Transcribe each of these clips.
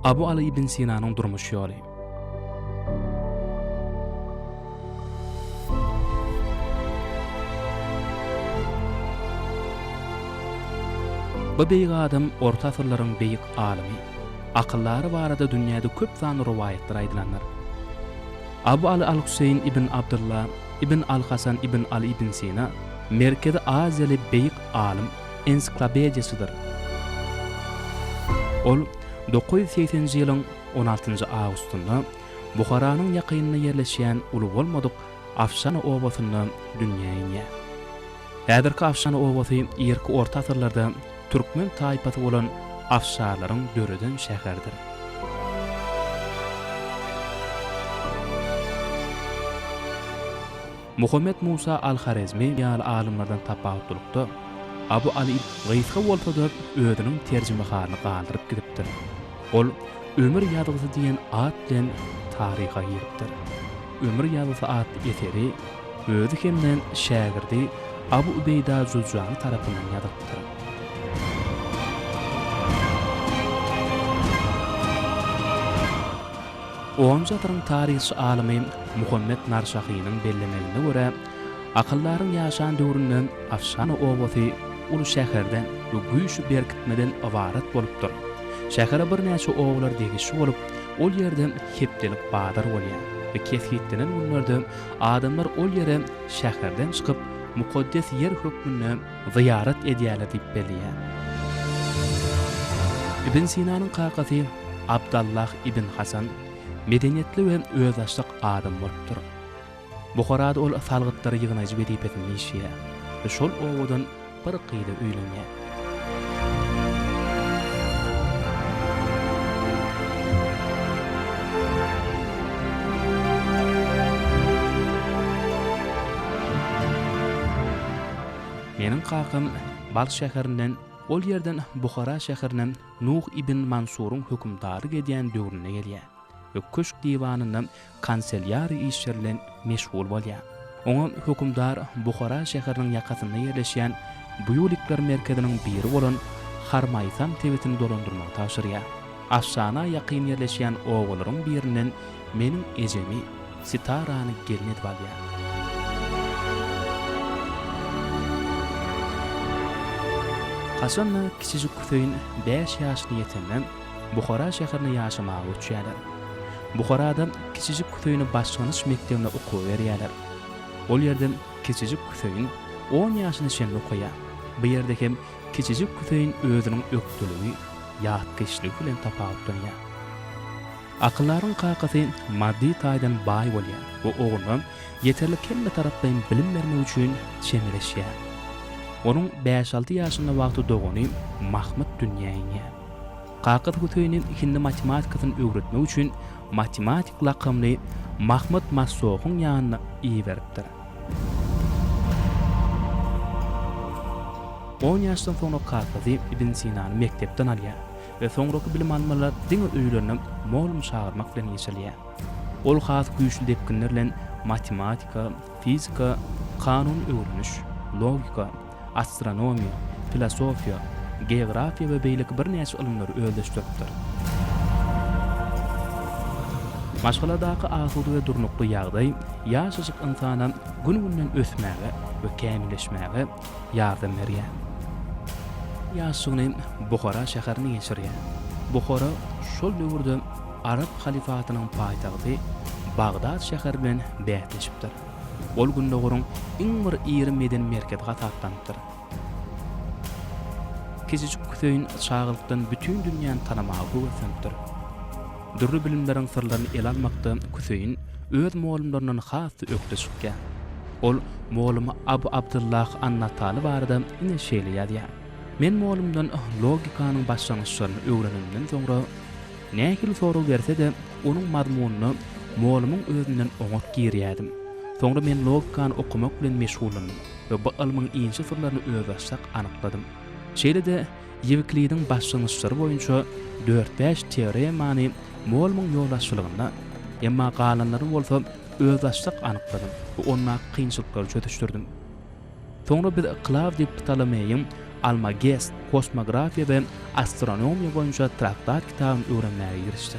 Abu Ali ibn Sina'nın durmuş ýoly. Bu beýik adam orta asyrlaryň beýik alimy. Akıllary barada dünýäde köp sany riwayetler aýdylanlar. Abu Ali al-Husayn ibn Abdullah ibn al-Hasan ibn Ali ibn Sina Merkezi Aziýaly beýik alim, ensiklopediýasydyr. Ol 980-nji ýylyň 16-njy awgustunda Buharanyň ýakynyna ýerleşýän uly bolmadyk Afşana obasyny dünýäge gelýär. Häzirki Afşana obasy ýerki orta asyrlarda Türkmen taýpasy bolan Afşarlaryň döreden şäherdir. Muhammed Musa al-Harizmi ýaly alimlerden tapawutlukda Abu Ali Gysga bolsa-da özüniň terjimehany galdyryp gidipdir. Ol ömür ýazgysy diýen at bilen taryha ýeripdir. Ömür ýazgysy at eseri özü hemden şägirdi Abu Ubeyda Zujjani tarapyndan ýazypdyr. 10-njy asyryň taryhçy alimy Muhammed Narshahynyň bellemelerine görä, akyllaryň ýaşan döwründen Afşana obasy uly şäherden we güýçli berkitmeden ibaret bolupdyr. Şähere bir näçe owlar degişi bolup, ol ýerden hepdelip badar bolýar we keshitlenen günlerde adamlar ol ýere şäherden çykyp mukaddes ýer hökmüne ziyaret edýärler diýip belýär. Ibn Sina'nın kakasy Abdallah ibn Hasan medeniyetli we özdaşlyk adam bolupdyr. Buharada ol salgytlary ýygynaýjy edip etmişýär. Şol owadan bir gyýda öýlenýär. Meniň kakam Bal şäherinden ol ýerden Buhara şäherine Nuh ibn Mansuryň hökümdary gedýän döwrüne gelýär. Ve köşk diwanynda kanselyary işlerlen meşgul bolýar. Oňa hökümdar Buhara şäheriniň ýakasynda ýerleşýän Buyulikler merkeziniň biri bolan Harmaysan tebetini dolandyrmak taşyrýar. Afşana ýakyn ýerleşýän owlaryň birinden meniň ejemi Sitarany gelnet bolýar. Hasanna kiçijik Küseýin 5 ýaşly ýetenden Buhara şäherine ýaşamaga göçýärler. Buharada kiçijik Küseýini başlanyş mekdebine okuw berýärler. Ol ýerden kiçijik Küseýin 10 ýaşyna şen okuýar. Bu ýerde hem kiçijik Küseýin özüniň öktüligi, ýatgyşlygy bilen tapawutlanýar. Akyllaryň kakasy maddi taýdan baý bolýar we oğluna ýeterli kemme tarapdan bilim bermek üçin çemeleşýär. Onun 5-6 ýaşynda wagty dogany Mahmud dünýäge gelýär. Kakasy Küseýiniň ikindi matematikasyny öwretmek üçin matematik lakymly Mahmud Massohyň ýanyna iýeripdir. 10 ýaşdan soňra kakasy Ibn Sina'ny mektepden alýar we soňraky bilim almalar diňe öýlenip molum şagyrmak bilen ýeşelýär. Ol has güýçli depkinler bilen matematika, fizika, kanun öwreniş, logika, astronomiýa, filosofiýa, geografiýa we beýleki bir näçe ilmleri öýleşdiripdir. Maşgaladaky asyl we durnukly ýagdaý ýaşaşyk insana gün-günden ösmäge we kämilleşmäge ýardam berýär. Ýaşygyny Buhara şäherine geçirýär. Buhara şol döwürde Arab halifatynyň paýtagty Bagdad şäheri bilen bätleşipdir. Ol gündägiriň iň bir iri meden merkezi gatapdandyr. Kiçijik Küseýin şagylykdan bütün dünýäni tanamagy göwsenipdir. Dürli bilimleriň sirlerini el almakda Küseýin öz molumlaryndan hasy ökdeşikkä. Ol molumy Abu Abdullah an-Natali barada ine şeýle ýazýar. Men molumdan logikanyň başlanýaçlaryny öwrenimden soňra nähili soraw berse-de onuň mazmunyny molumyň özünden oňat girýärdim. Soňra men logikany okumak bilen meşgulandym we bu ilmiň inçe sirlerini özbaşlak anykladym. Şeýle-de Ýewikliýiň başlanýaçlary boýunça 4-5 teoremany molumyň ýoldaşçylygynda, emma galanlary bolsa özbaşlak anykladym we onlara kynçylyklary çötüşdirdim. Soňra bir Claude Ptolemeyň Almagest, kosmografiya we astronomiya boýunça traktat kitabyny öwrenmäge girişdi.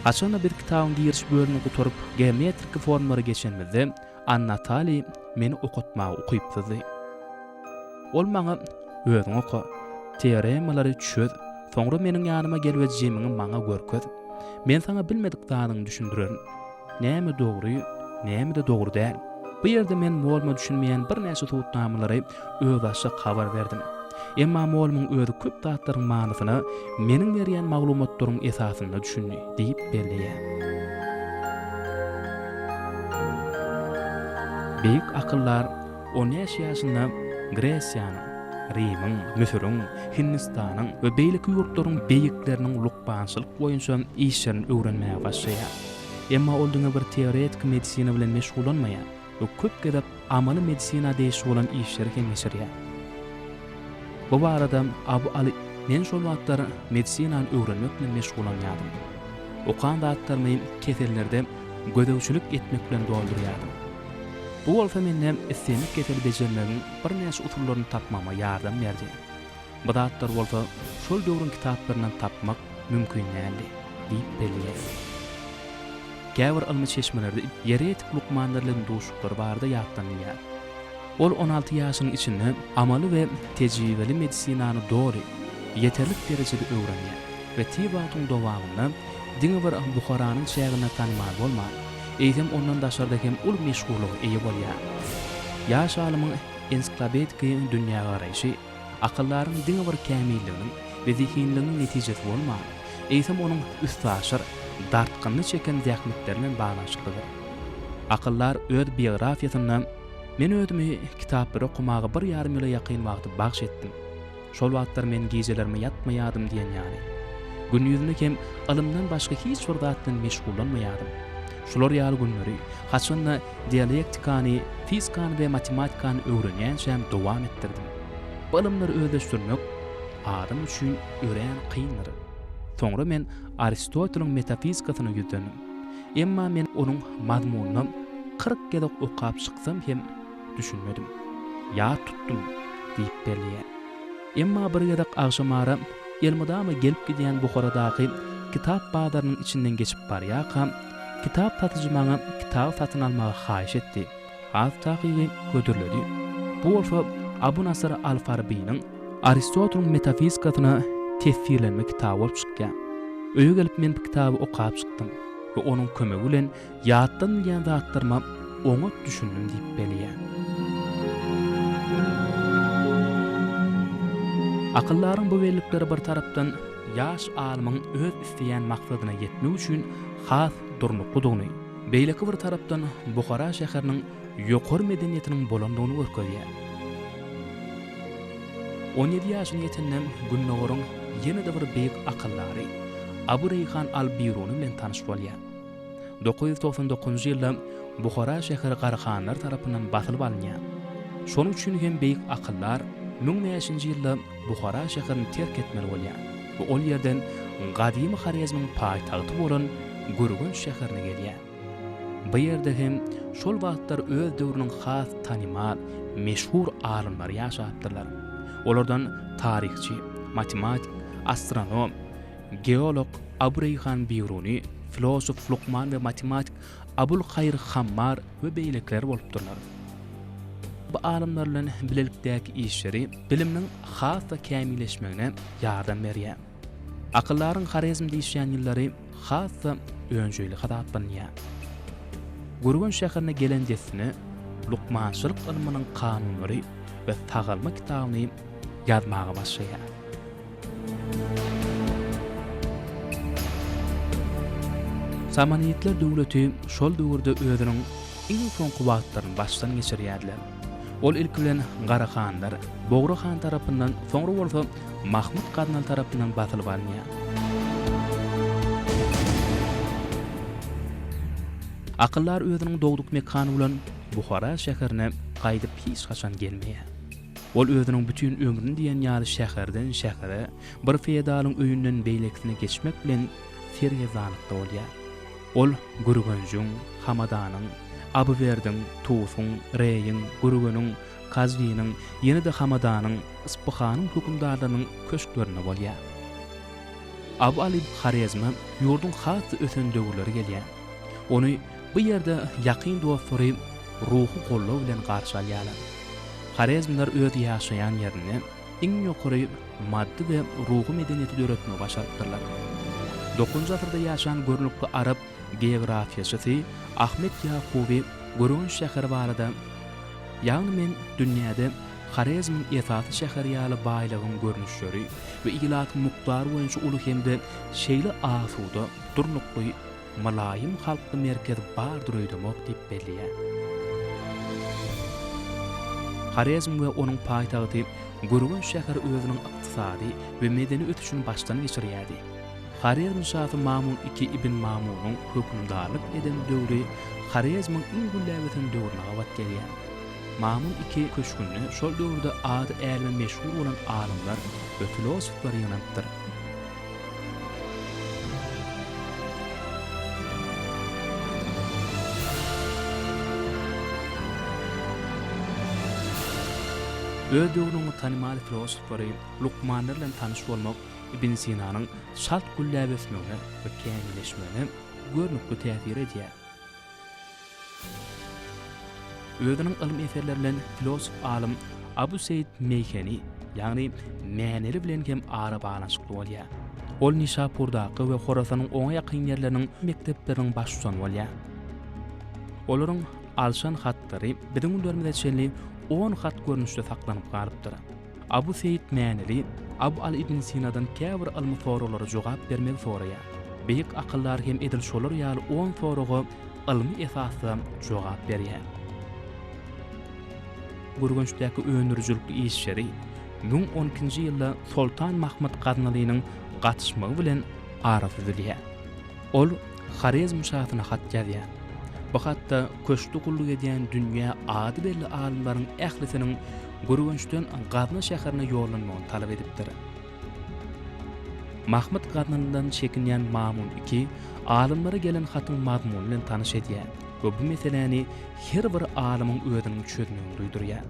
Haçanda bir kitabyň giriş bölümini guturup geometrik formlara geçenmizde Annatali meni okutmagy ukypdy. Ol maňa "Özüň oka, teoremalary çöz, soňra meniň ýanyma gelip jemini maňa görkezip, men sana bilmedik zanyny düşündirerim. Näme dogry, näme de dogry däl. Bu ýerde men molma düşünmeýän bir näçe tutnamylary öwdaşa habar berdim. Emma molmyň özü köp zatlaryň manysyny meniň berýän maglumatlaryň esasynda düşündi" diýip belleýär. Beýik akyllar 10 ýaşynda Gresiýanyň, Rimiň, Misiriň, Hindistanyň we beýleki ýurtlaryň beýikleriniň lukbançylyk boýunça işlerini öwrenmäge başlaýar. Emma ol diňe bir teoretik medisina bilen meşgulanmaýar we köp gedip amaly medisina deýişi bolan işleri hem geçirýär. Bu barada Abu Ali men şol wagtlar medisinany öwrenmek bilen meşgulanýardym. Okan zatlarmy kesellerde gödäwçilik etmek bilen doldurýardym. Bu bolsa menden islemik kesel bejermegin bir näçe usullaryny tapmama ýardam berdi. Bu zatlar bolsa şol döwrüň kitaplaryndan tapmak mümkin näli diýip belleýär. Käbir ilmi çeşmelerde ýeretik lukmanlaryň duşuklary barda ýatlanýar. Ol 16 ýaşynyň içinde amaly we tejribeli medisinany dogry, ýeterlik derejede öwrenýär we tibatyň dowamyny diňe bir Buharanyň şäherine tanymar bolma, eýsem ondan daşarda hem ul meşgullygy eýe bolýar. Ýaş alymyň ensiklopedik dünýä garaýşy, akyllaryň diňe bir kämilliginiň we zihinliginiň netijesi bolma, eýsem onuň üstaşyr dartgyny çeken zähmetleriniň baglanşyklygy. Akyllar öz biografiýasyny men özümi kitapları okumagy bir ýarym ýyla ýakyn wagty bagş etdim. Şol wagtlar men gejelerime ýatmaýardym diýen ýani. Gün ýüzünde hem ilmden başga hiç bir zat bilen meşgullanmaýardym. Şolar ýaly günleri haçanda dialektikany, fizikany we matematikany öwrenýän şäm dowam etdirdim. Bu ilmleri özleşdirmek adam üçin ören kyndyr. Soňra men Aristotelň metafizikasyny ýüzlendim. Emma men onuň mazmunyny 40 gedek okap çyksam hem düşünmedim. Ya tuttum diýip belleýär. Emma bir gedek agşamara Elmydama gelip gidýän Buharadaky kitap bazarının içinden geçip barýakam, kitap satyjymaňa kitap satyn almagy haýyş etdi. Az taýygy gödürledi. Bu bolsa Abu Nasr al-Farabiň Aristotelň metafizikasyna tesirlenme kitaby bolup çykýan. Öýe gelip men bu kitaby okap çykdym we onuň kömegi bilen ýatdan bilýän zatlaryma oňa düşündüm diýip belleýär. Akyllaryň bu bellikleri bir tarapdan ýaş alymyň öz isleýän maksadyna ýetmek üçin has durnuqlygyny, beýleki bir tarapdan Buhara şäheriniň ýokary medeniýetiniň bolandygyny görkezýär. 17 ýaşyna ýetenden Günnogorun ýene-de bir beýik akyllary Abu Reyhan al-Biruni bilen tanyş bolýar. 999-njy ýylda Buhara şäheri Garxanlar tarapyndan basylyp alınýan. Şonuň üçin hem beýik akyllar 1000-njy ýylda Buhara şäherini terk etmeli bolýar. Bu ol ýerden gadymy Xarezmiň paýtagty bolan Gürgün şäherine gelýär. Bu ýerde hem şol wagtlar öz döwrüniň has tanymal, meşhur alymlary ýaşapdyrlar. Olardan tarihçi, matematik, astronom, geolog Abu Reyhan Biruni, filosof Luqman we matematik Abul Hayr Hammar we beýlekler bolupdyrlar. Bu alymlar bilen bilelikdäki işleri bilimniň has we kämilleşmegine ýardam berýär. Akyllaryň Xarezm diýişýän ýyllary has we öňjüli hadatlanýar. Gürgün şäherine gelen desini Luqmançylyk ilminiň kanunlary we tagalma kitabyny ýazmaga başlaýar. Samaniyetler döwleti şol döwürde özüniň iň soňky wagtlaryny başdan geçirýärler. Ol ilk bilen Garxanlar, Bogry han tarapyndan, soňra bolsa Mahmud Kadnal tarapyndan basylyp alınýar. Akyllar özüniň dogduk mekany bilen Buhara şäherine gaýdyp hiç haçan gelmeýär. Ol özüniň bütün ömrüni diýen ýaly şäherden şähere bir feýdalyň öýünden beýleksine geçmek bilen serýazanlykda bolýar. Ol Gürgünjüň, Hamadanyň, Abuwerdiň, Tusuň, Reýiň, Gürgüniň, Kazvi'nin, ýene-de Hamadanyň, Isfahanyň hökümdarlarynyň köşklerine bolýar. Abu Ali Harizmi ýurdun hasy ösen döwürleri gelýär. Ony bu ýerde ýakyn dostlary ruhy gollaw bilen garşy alýarlar. Harizmler öz ýaşaýan ýerini iň ýokary maddi we ruhy medeniýeti öğretmegi başarypdyrlar. 9-njy asyrda ýaşaýan görnükli Arab geografiýaçysy Ahmet Yaqubi Gurun şäheri barada ýagny men dünýäde Harizmin esasy şäher ýaly baýlygyň görnüşleri we ilaty muqdary boýunça uly hemde şeýle asuda durnukly malaýym halkly merkez bardyr öýdemok diýip belliýär. Harizm we onuň paýtagty Gurun şäheri özüniň ykdysady we medeni ötüşini başdan geçirýärdi. Harizm şahy Mamun II ibn Mamun'un hökümdarlyk eden döwri Harizmin iň güllabeten döwrüne gawat gelýär. Mamun II köşkünni şol döwürde ady äli meşhur bolan alymlar we filosoflar ýanapdyr. Öz döwrüniň tanymaly filosoflary Lukmanlar bilen tanyş bolmak Ibn Sinanyň şalt güllabetmegine we kämilleşmegine görnükli täsir edýär. Özüniň ilm eserleri bilen filosof alim Abu Said Meykeni, ýagny Mäneli bilen hem ara bağlanşykly bolýar. Ol Nişapurdaky we Horasanyň oňa ýakyn ýerleriniň mektepleriniň başçysy bolýar. Olaryň alşan hatlary biziň günlerimizde çenli 10 hat görnüşde saklanyp galypdyr. Abu Said Mäneli Abu Ali ibn Sina'dan käbir ilmi soralara jogap bermek soraýar. Beýik akyllar hem edil şolar ýaly 10 soraga ilmi esasda jogap berýär. Gurgunçdaky öňürjülükli işleri 1012-nji ýylda Sultan Mahmud Gaznalynyň gatışmagy bilen arasy edilýär. Ol Harizm şahyna hat ýazýar. Bu hatda köşkli gulluk edýän dünýä ady belli alymlaryň ählisiniň Gurgunçdan Gazna şäherine ýollanmagyny talap edipdir. Mahmud Gaznalydan çekinýän Mamun II alymlara gelen hatyň mazmuny bilen tanyş edýär. Bu meseleni her bir alymyň özüniň çözümini duýdurýar.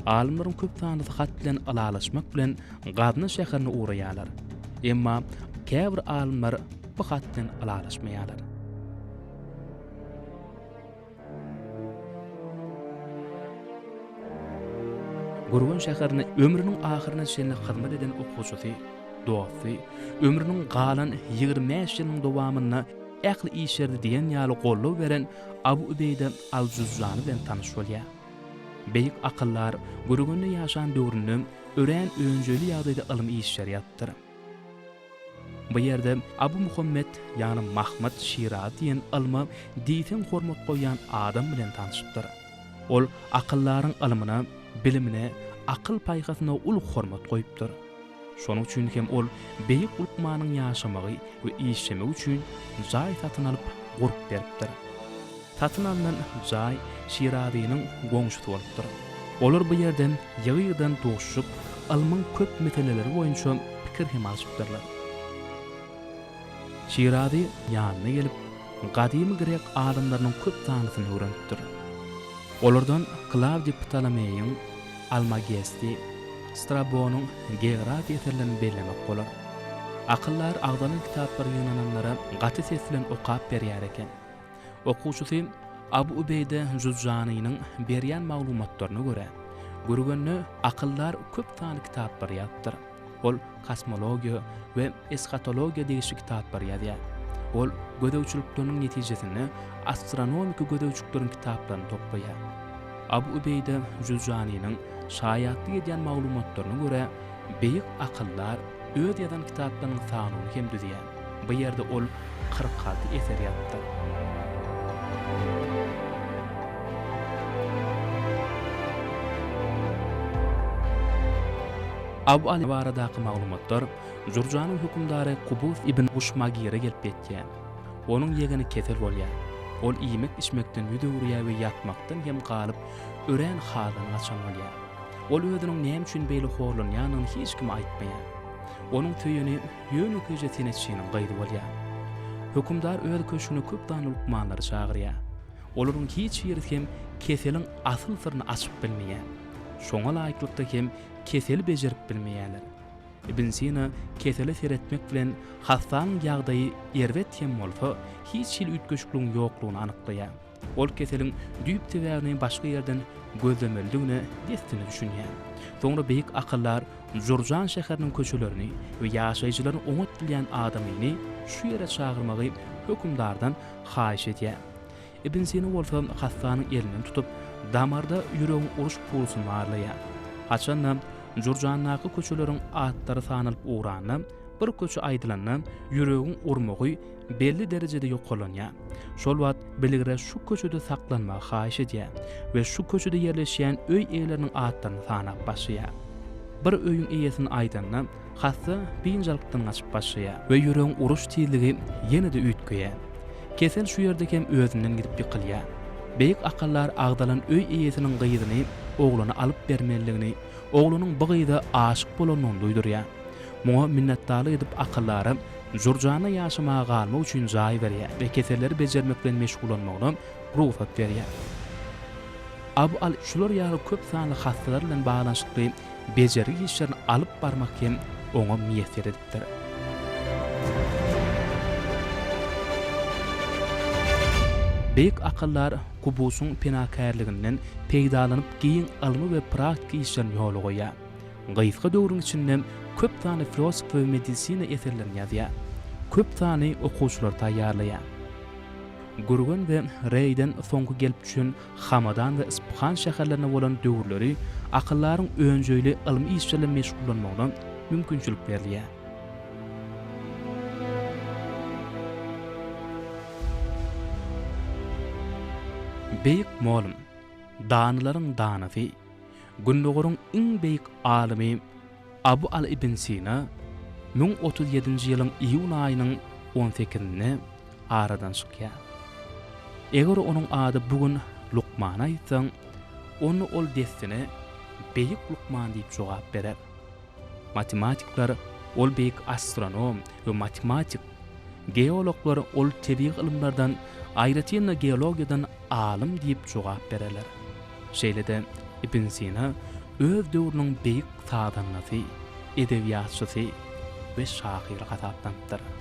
Alymlaryň köp sanly hat bilen alalaşmak bilen Gazna şäherine uğraýarlar. Emma käbir alymlar bu hat bilen alalaşmaýarlar. Gurgun şäherine ömrüniň ahyryna çenli hyzmat eden okuwçysy, dosty, ömrüniň galan 25 ýylyň dowamyna ähli işlerde diýen ýaly gollaw beren Abu Ubeyde al-Juzzani bilen tanyş bolýar. Beýik akyllar Gurgunda ýaşan döwrüni ören öňjeli ýagdaýda ilm işleri ýapdyr. Bu ýerde Abu Muhammed ýani Mahmud Şirazi diýen ilmi diýsen hormat goýan adam bilen tanyşypdyr. Ol akyllaryň ilmine, bilimine, akyl paýgasyna uly hormat goýupdyr. Şonuň üçin hem ol beýik ulmanyň ýaşamagy we işlemegi üçin jaý satyn alyp gurup beripdir. Satyn alynan jaý Şiraziň goňşusy bolupdyr. Olar bu ýerden ýygydan doşup, ilmiň köp meseleleri boýunça pikir hem alşypdyrlar. Şirazi ýanyna gelip, gadymy Grek alymlarynyň köp tanysyny öğrenipdir. Olardan Claudius Ptolemeyň Almagesti, Strabonyň geografiýa eserlerini bellemek bolar. Akyllar agdaly kitaplar ýönänenlere gaty ses bilen okap berýär eken. Okuwçysy Abu Ubeyde Juzzanynyň berýän maglumatlaryna görä, Gurgunny akyllar köp sanly kitaplar ýazdyr. Ol kosmologiýa we eschatologiýa diýişik kitaplar ýazýar. Ol gödäwçilikleriň netijesini astronomik gödäwçilikleriň kitaplaryny toplaýar. Abu Ubeyde Juzzanynyň şaýatlyk edýän maglumatlaryna görä, beýik akyllar öz ýazan kitaplarynyň sanyny hem düzýär. Bu ýerde ol 46 eser ýazdy. Abu Ali baradaky maglumatlar Jurjanyň hökümdary Qubus ibn Ushmagir'e gelip ýetýär. Onuň ýegini kesel bolýar. Ol iýmek içmekden ýüdürýär we ýatmakdan hem galyp ören halyny açan bolýar. Ol özüniň näme üçin beýle horlanýanyny hiç kim aýtmaýar. Onuň töýüni ýöne köjetine çynyp gaýdy bolýar. Hökümdar öz köşüne köp dany lukmanlary çagyrýar. Olaryň hiç ýeri hem keseliň asyl syryny açyp bilmeýär. şoňa laýyklykda hem kesel bejerip bilmeýärler. Ibn Sina keseli seretmek bilen hastanyň ýagdaýy erwet hem bolsa, hiç hil ütgeşikligiň ýoklugyny anyklanýar. Ol keselin düýp tebägini başga ýerden gözlemeldigine destini düşünýär. Soňra beýik akyllar Jurjan şäheriniň köçelerini we ýaşaýjylaryny oňat bilýän adamyny şu ýere çagyrmagy hökümdardan haýyş edýär. Ibn Sina bolsa hastanyň elinden tutup damarda ýüregiň uruş pulsuny arlaýar. Haçanam Jurjanyň köçeleriň atlary sanalyp uğranyna bir köçe aýdylanyna ýüregiň urmagy belli derejede ýokalanýar. Şol wagt biligire şu köçede saklanmagy haýyş edýär we şu köçede ýerleşýän öý eýleriniň atlaryny sanap başlaýar. Bir öýüň eýesini aýdanyna hassa biňjalykdan gaçyp başlaýar we ýüregiň uruş tiyiligi ýene-de üýtgeýär. Kesel şu ýerde hem özünden gidip ýykylýar. Beýik akyllar agdalan öý eýesiniň gyýdyny ogluna alyp bermeligini, oglanyň bu gyýda aşyk bolanyny duýdurýar. Muňa minnetdarlyk edip akyllarym Jurjana ýaşamaga galmak üçin jaý berýär we keselleri bejermek bilen meşgul bolmagyna ruhsat berýär. Abu al şular ýaly köp sanly hastalar bilen baglanyşykly bejergi işlerini alyp barmak hem oňa miýesser edipdir. Beýik akyllar kubusyň penakärliginden peýdalanyp giň alymy we praktik işlerini ýoly goýar. Gyýyska döwrüň içinden köp tany filosof we medisina eserlerini ýazýar. Köp tany okuwçylar taýýarlaýar. Gurgun we Reyden soňky gelip düşen Hamadan we Ispahan şäherlerine bolan döwürleri akyllaryň öňjüli ilmi işlerle meşgul bolmagyna mümkinçilik berilýär. Beýik molum, danylaryň danysy, gündogaryň iň beýik alimy Abu al ibn Sina 1037-nji ýylyň iýun aýynyň 18-nde aradan çykýar. Eger onuň ady bugün Luqman aýtsaň, onu ol destine beýik Luqman diýip jogap berer. Matematikler ol beýik astronom we matematik, geologlar ol tebiğ ilimlerden aýratynda geologiýadan alim diýip jogap bererler. Şeýlede Ibn Sina öz döwrüniň beýik sadanlysy, edebiýatçysy we şahyry hasaplanýar.